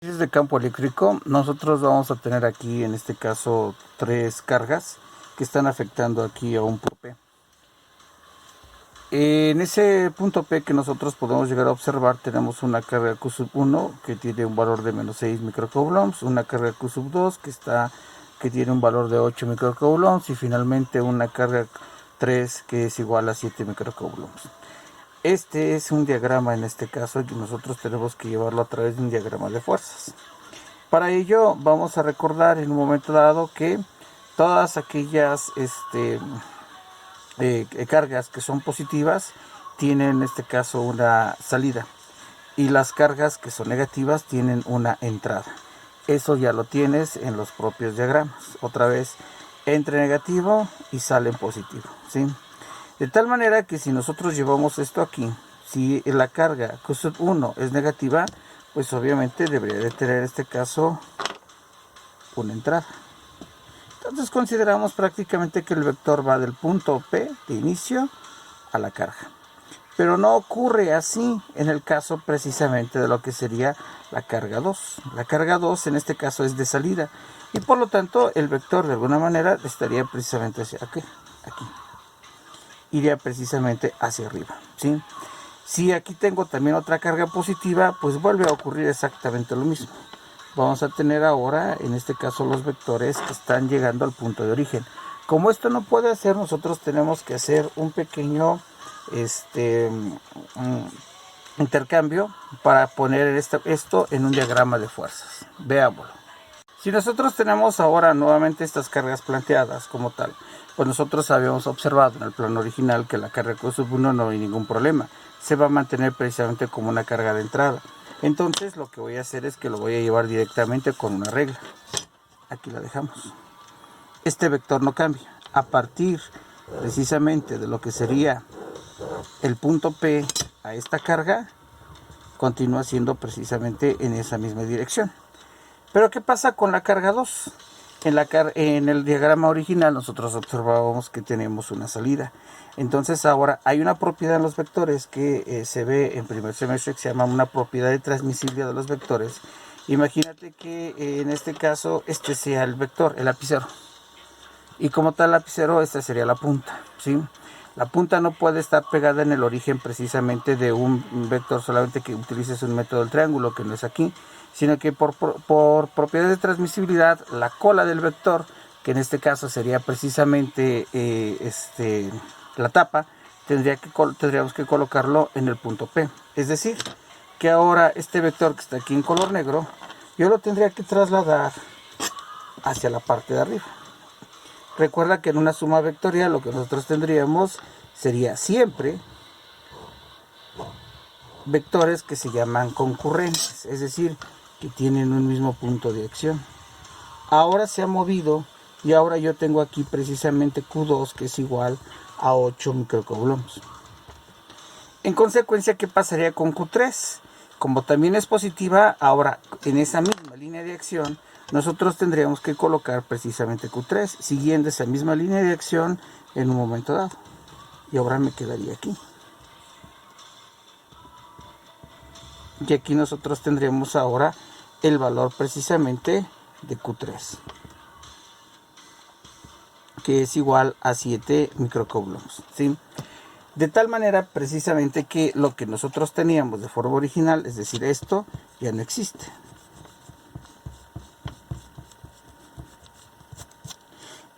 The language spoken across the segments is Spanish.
De campo eléctrico, nosotros vamos a tener aquí en este caso tres cargas que están afectando aquí a un punto P. En ese punto P que nosotros podemos llegar a observar, tenemos una carga Q1 que tiene un valor de menos 6 microcoulombs, una carga Q2 que tiene un valor de 8 microcoulombs y finalmente una carga 3 que es igual a 7 microcoulombs. Este es un diagrama en este caso y nosotros tenemos que llevarlo a través de un diagrama de fuerzas. Para ello vamos a recordar en un momento dado que todas aquellas cargas que son positivas tienen en este caso una salida y las cargas que son negativas tienen una entrada. Eso ya lo tienes en los propios diagramas. Otra vez, entre negativo y sale en positivo, ¿sí? De tal manera que si nosotros llevamos esto aquí, si la carga Q1 es negativa, pues obviamente debería de tener en este caso una entrada. Entonces consideramos prácticamente que el vector va del punto P de inicio a la carga. Pero no ocurre así en el caso precisamente de lo que sería la carga 2. La carga 2 en este caso es de salida y por lo tanto el vector de alguna manera estaría precisamente hacia aquí. Iría precisamente hacia arriba, ¿sí? Si aquí tengo también otra carga positiva, pues vuelve a ocurrir exactamente lo mismo. Vamos a tener ahora, en este caso, los vectores que están llegando al punto de origen. Como esto no puede hacer, nosotros tenemos que hacer un pequeño intercambio para poner esto en un diagrama de fuerzas. Veámoslo. Si nosotros tenemos ahora nuevamente estas cargas planteadas como tal, pues nosotros habíamos observado en el plano original que la carga Q1 no hay ningún problema, se va a mantener precisamente como una carga de entrada. Entonces lo que voy a hacer es que lo voy a llevar directamente con una regla. Aquí la dejamos. Este vector no cambia. A partir precisamente de lo que sería el punto P a esta carga, continúa siendo precisamente en esa misma dirección. Pero ¿qué pasa con la carga 2? En el diagrama original nosotros observábamos que tenemos una salida. Entonces ahora hay una propiedad en los vectores que se ve en primer semestre que se llama una propiedad de transmisibilidad de los vectores. Imagínate que en este caso este sea el vector, el lapicero. Y como tal lapicero, esta sería la punta, ¿sí? La punta no puede estar pegada en el origen precisamente de un vector solamente que utilices un método del triángulo, que no es aquí, sino que por propiedad de transmisibilidad, la cola del vector, que en este caso sería precisamente la tapa, tendríamos que colocarlo en el punto P. Es decir, que ahora este vector que está aquí en color negro, yo lo tendría que trasladar hacia la parte de arriba. Recuerda que en una suma vectorial lo que nosotros tendríamos sería siempre vectores que se llaman concurrentes, es decir, que tienen un mismo punto de acción. Ahora se ha movido y ahora yo tengo aquí precisamente Q2 que es igual a 8 microcoulombs. En consecuencia, ¿qué pasaría con Q3? Como también es positiva, ahora en esa misma línea de acción nosotros tendríamos que colocar precisamente Q3 siguiendo esa misma línea de acción en un momento dado. Y ahora me quedaría aquí. Y aquí nosotros tendríamos ahora el valor precisamente de Q3, que es igual a 7 microcoulombs, ¿sí? De tal manera precisamente que lo que nosotros teníamos de forma original, es decir, esto ya no existe.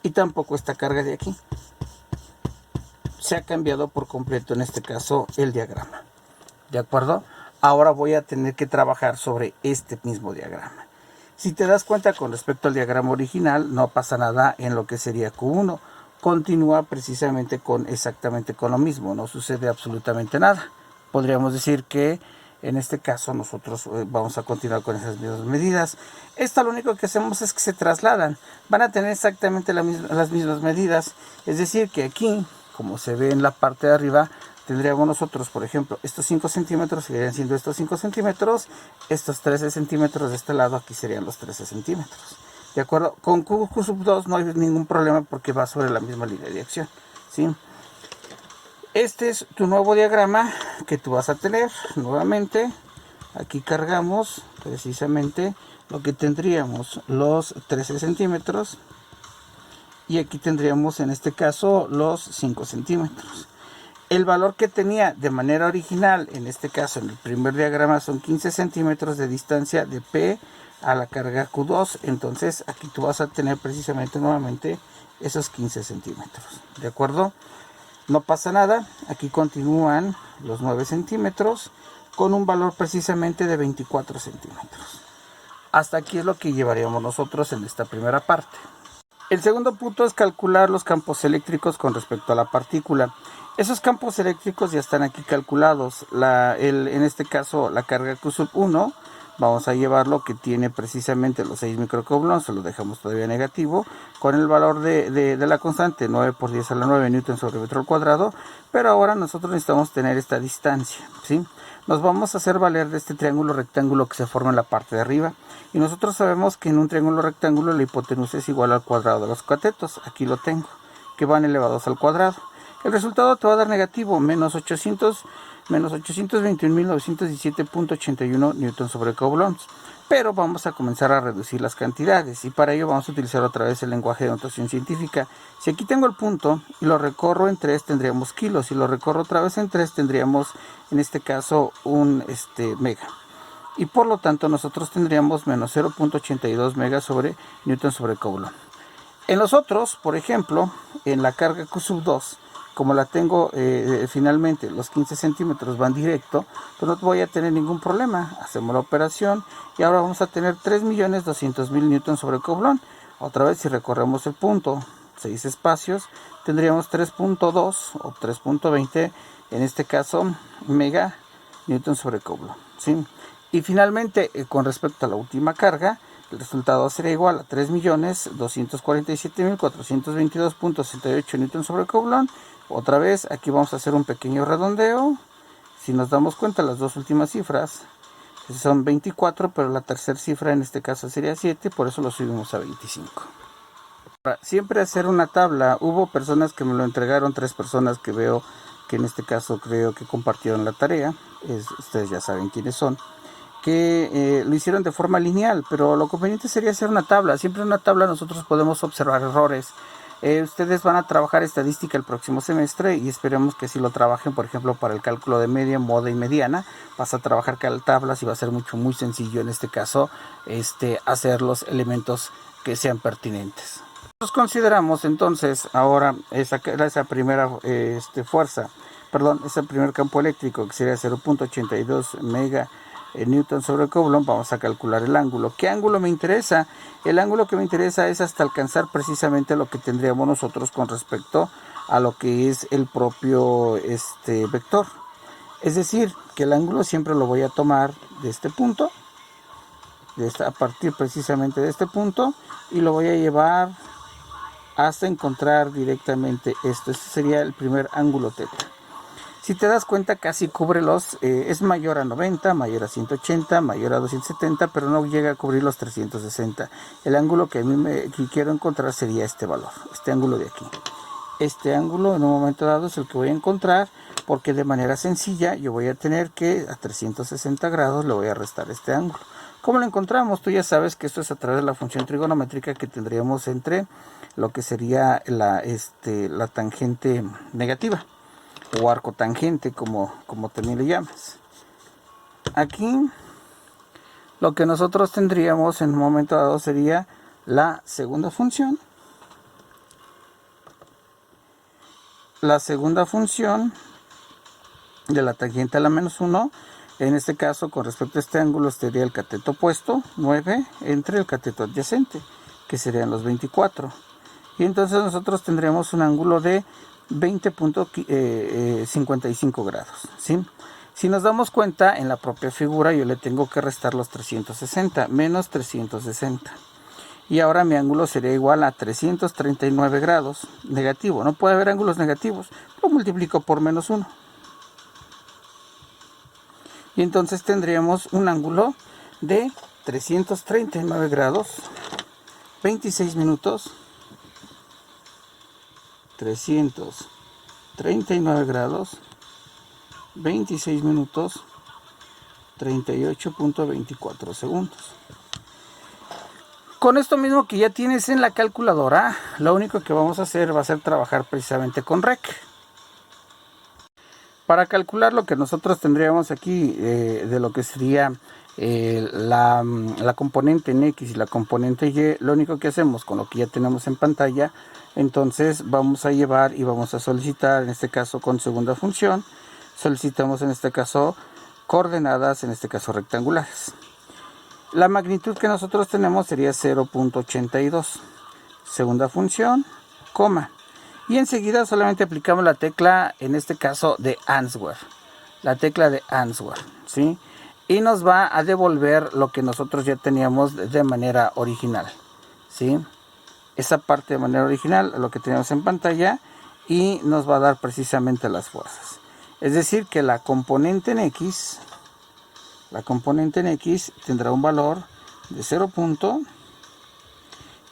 Y tampoco esta carga de aquí. Se ha cambiado por completo en este caso el diagrama. ¿De acuerdo? Ahora voy a tener que trabajar sobre este mismo diagrama. Si te das cuenta con respecto al diagrama original, no pasa nada en lo que sería Q1. Continúa precisamente exactamente con lo mismo, no sucede absolutamente nada. Podríamos decir que en este caso nosotros vamos a continuar con esas mismas medidas. Esto lo único que hacemos es que se trasladan. Van a tener exactamente las mismas medidas. Es decir que aquí, como se ve en la parte de arriba, tendríamos nosotros, por ejemplo, estos 5 centímetros seguirían siendo estos 5 centímetros. Estos 13 centímetros de este lado, aquí serían los 13 centímetros. ¿De acuerdo? Con Q2 no hay ningún problema porque va sobre la misma línea de acción, ¿sí? Este es tu nuevo diagrama que tú vas a tener nuevamente aquí cargamos precisamente lo que tendríamos, los 13 centímetros, y aquí tendríamos en este caso los 5 centímetros. El valor que tenía de manera original, en este caso en el primer diagrama, son 15 centímetros de distancia de P a la carga Q2. Entonces aquí tú vas a tener precisamente nuevamente esos 15 centímetros. ¿De acuerdo? No pasa nada. Aquí continúan los 9 centímetros con un valor precisamente de 24 centímetros. Hasta aquí es lo que llevaríamos nosotros en esta primera parte. El segundo punto es calcular los campos eléctricos con respecto a la partícula. Esos campos eléctricos ya están aquí calculados. En este caso, la carga Q1, vamos a llevarlo que tiene precisamente los 6 microcoulombs, se lo dejamos todavía negativo, con el valor de la constante 9 por 10 a la 9 newton sobre metro al cuadrado, pero ahora nosotros necesitamos tener esta distancia, ¿sí? Nos vamos a hacer valer de este triángulo rectángulo que se forma en la parte de arriba, y nosotros sabemos que en un triángulo rectángulo la hipotenusa es igual al cuadrado de los catetos. Aquí lo tengo, que van elevados al cuadrado. El resultado te va a dar negativo, menos 821.917.81 newton sobre coulombs. Pero vamos a comenzar a reducir las cantidades, y para ello vamos a utilizar otra vez el lenguaje de notación científica. Si aquí tengo el punto y lo recorro en 3, tendríamos kilos. Si lo recorro otra vez en 3, tendríamos en este caso un mega. Y por lo tanto nosotros tendríamos menos 0.82 megas sobre newton sobre coulomb. En los otros, por ejemplo, en la carga Q2, como la tengo finalmente, los 15 centímetros van directo, pues no voy a tener ningún problema. Hacemos la operación y ahora vamos a tener 3.200.000 newton sobre coulomb. Otra vez, si recorremos el punto, 6 espacios, tendríamos 3.2 o 3.20, en este caso, mega newton sobre coulomb, ¿sí? Y finalmente, con respecto a la última carga, el resultado será igual a 3.247.422.68 newton sobre coulomb. Otra vez, aquí vamos a hacer un pequeño redondeo. Si nos damos cuenta, las dos últimas cifras son 24, pero la tercera cifra en este caso sería 7, por eso lo subimos a 25. Para siempre hacer una tabla, hubo personas que me lo entregaron, 3 personas que veo que en este caso creo que compartieron la tarea, ustedes ya saben quiénes son, que lo hicieron de forma lineal, pero lo conveniente sería hacer una tabla. Siempre en una tabla nosotros podemos observar errores. Ustedes van a trabajar estadística el próximo semestre y esperemos que si lo trabajen, por ejemplo, para el cálculo de media, moda y mediana, vas a trabajar tablas y va a ser muy sencillo en este caso hacer los elementos que sean pertinentes. Nosotros consideramos entonces ahora esa primera fuerza, perdón, ese primer campo eléctrico que sería 0.82 mega newton sobre coulomb. Vamos a calcular el ángulo. ¿Qué ángulo me interesa? El ángulo que me interesa es hasta alcanzar precisamente lo que tendríamos nosotros con respecto a lo que es el propio vector. Es decir, que el ángulo siempre lo voy a tomar de este punto, a partir precisamente de este punto, y lo voy a llevar hasta encontrar directamente esto. Este sería el primer ángulo teta. Si te das cuenta, casi cubre es mayor a 90, mayor a 180, mayor a 270, pero no llega a cubrir los 360. El ángulo que a mí que quiero encontrar sería este valor, este ángulo de aquí. Este ángulo en un momento dado es el que voy a encontrar, porque de manera sencilla yo voy a tener que a 360 grados le voy a restar este ángulo. ¿Cómo lo encontramos? Tú ya sabes que esto es a través de la función trigonométrica que tendríamos entre lo que sería la tangente negativa, o arco tangente, como también le llamas. Aquí lo que nosotros tendríamos en un momento dado sería la segunda función. La segunda función de la tangente a la menos 1, en este caso con respecto a este ángulo sería el cateto opuesto, 9, entre el cateto adyacente, que serían los 24. Y entonces nosotros tendríamos un ángulo de 20.55 grados, ¿sí? Si nos damos cuenta, en la propia figura yo le tengo que restar los 360, menos 360. Y ahora mi ángulo sería igual a 339 grados, negativo. No puede haber ángulos negativos, lo multiplico por menos 1. Y entonces tendríamos un ángulo de 339 grados, 26 minutos, 339 grados, 26 minutos, 38.24 segundos. Con esto mismo que ya tienes en la calculadora, lo único que vamos a hacer va a ser trabajar precisamente con rec. Para calcular lo que nosotros tendríamos aquí de lo que sería la componente en X y la componente Y, lo único que hacemos con lo que ya tenemos en pantalla, entonces vamos a llevar y vamos a solicitar, en este caso con segunda función, solicitamos en este caso coordenadas, en este caso rectangulares. La magnitud que nosotros tenemos sería 0.82, segunda función, coma. Y enseguida solamente aplicamos la tecla, en este caso de answer, la tecla de answer, ¿sí? Y nos va a devolver lo que nosotros ya teníamos de manera original, ¿sí? Esa parte de manera original, lo que teníamos en pantalla, y nos va a dar precisamente las fuerzas. Es decir, que la componente en X tendrá un valor de 0.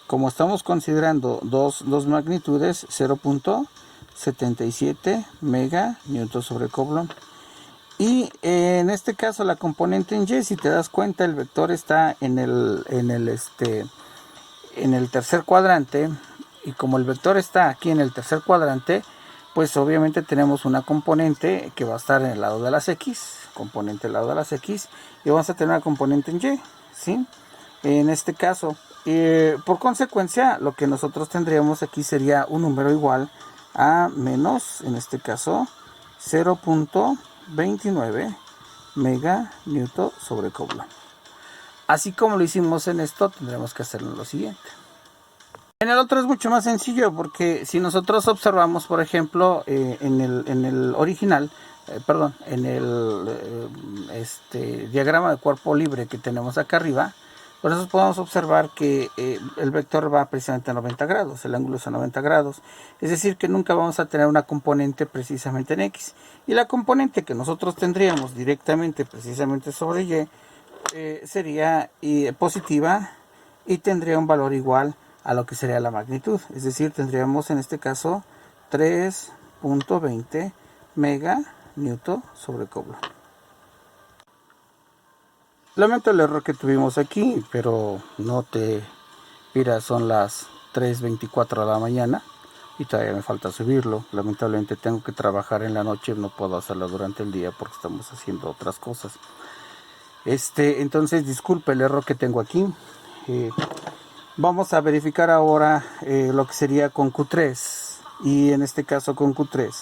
Como estamos considerando dos magnitudes, 0.77 mega newton sobre Coulomb. Y en este caso la componente en Y, si te das cuenta, el vector está en el tercer cuadrante. Y como el vector está aquí en el tercer cuadrante, pues obviamente tenemos una componente que va a estar en el lado de las X, componente del lado de las X, y vamos a tener una componente en Y, ¿sí? En este caso, por consecuencia, lo que nosotros tendríamos aquí sería un número igual a menos, en este caso, 0.29 mega newton sobre Coulomb. Así como lo hicimos en esto, tendremos que hacerlo en lo siguiente. En el otro es mucho más sencillo, porque si nosotros observamos, por ejemplo, en el original, en el diagrama de cuerpo libre que tenemos acá arriba, por eso podemos observar que el vector va precisamente a 90 grados, el ángulo es a 90 grados, es decir que nunca vamos a tener una componente precisamente en X, y la componente que nosotros tendríamos directamente precisamente sobre Y sería positiva y tendría un valor igual a lo que sería la magnitud, es decir, tendríamos en este caso 3.20 mega newton sobre Coulomb. Lamento el error que tuvimos aquí, pero no te miras, son las 3:24 de la mañana y todavía me falta subirlo. Lamentablemente tengo que trabajar en la noche, no puedo hacerlo durante el día porque estamos haciendo otras cosas. Entonces disculpe el error que tengo aquí. Vamos a verificar ahora lo que sería con Q3, y en este caso con Q3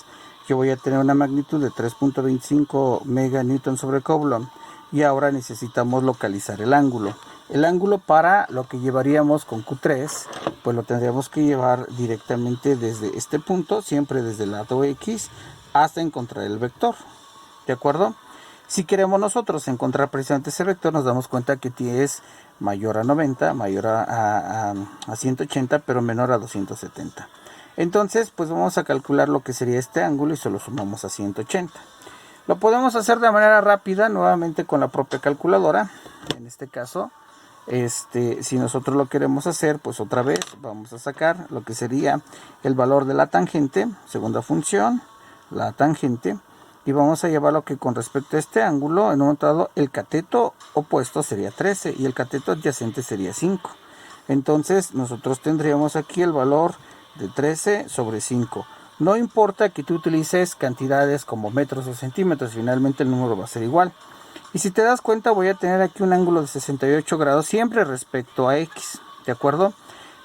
yo voy a tener una magnitud de 3.25 mega newton sobre Coulomb. Y ahora necesitamos localizar el ángulo. El ángulo para lo que llevaríamos con Q3, pues lo tendríamos que llevar directamente desde este punto, siempre desde el lado X, hasta encontrar el vector. ¿De acuerdo? Si queremos nosotros encontrar precisamente ese vector, nos damos cuenta que T es mayor a 90, mayor a 180, pero menor a 270. Entonces, pues vamos a calcular lo que sería este ángulo y se lo sumamos a 180. Lo podemos hacer de manera rápida, nuevamente con la propia calculadora. En este caso, si nosotros lo queremos hacer, pues otra vez vamos a sacar lo que sería el valor de la tangente, segunda función, la tangente, y vamos a llevarlo que con respecto a este ángulo, en un momento dado, el cateto opuesto sería 13 y el cateto adyacente sería 5. Entonces, nosotros tendríamos aquí el valor de 13 sobre 5. No importa que tú utilices cantidades como metros o centímetros, finalmente el número va a ser igual. Y si te das cuenta, voy a tener aquí un ángulo de 68 grados siempre respecto a X, ¿de acuerdo?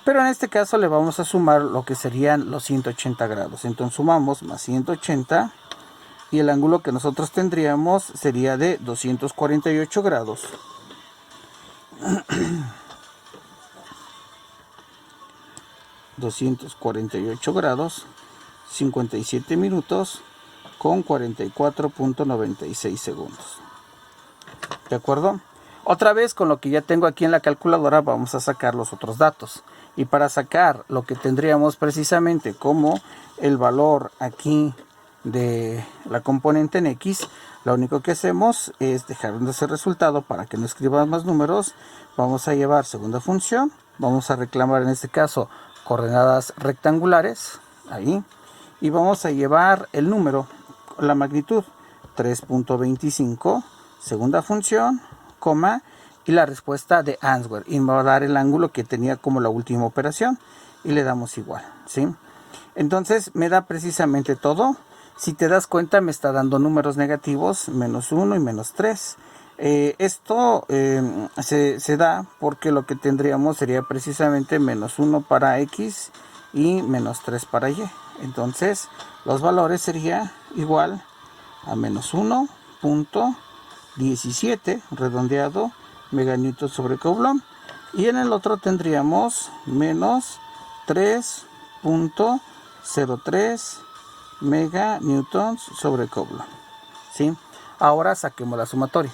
Pero en este caso le vamos a sumar lo que serían los 180 grados. Entonces sumamos más 180 y el ángulo que nosotros tendríamos sería de 248 grados. 248 grados. 57 minutos con 44.96 segundos. ¿De acuerdo? Otra vez con lo que ya tengo aquí en la calculadora vamos a sacar los otros datos. Y para sacar lo que tendríamos precisamente como el valor aquí de la componente en X, lo único que hacemos es dejar ese resultado para que no escriban más números. Vamos a llevar segunda función. Vamos a reclamar en este caso coordenadas rectangulares. Ahí. Y vamos a llevar el número, la magnitud 3.25 segunda función, coma, y la respuesta de answer, y me va a dar el ángulo que tenía como la última operación, y le damos igual, ¿sí? Entonces me da precisamente todo. Si te das cuenta, me está dando números negativos, menos 1 y menos 3. Esto se da porque lo que tendríamos sería precisamente menos 1 para X y menos 3 para Y. Entonces los valores serían igual a menos 1.17 redondeado meganewton sobre Coulomb, y en el otro tendríamos menos 3.03 meganewtons sobre Coulomb, ¿sí? Ahora saquemos la sumatoria.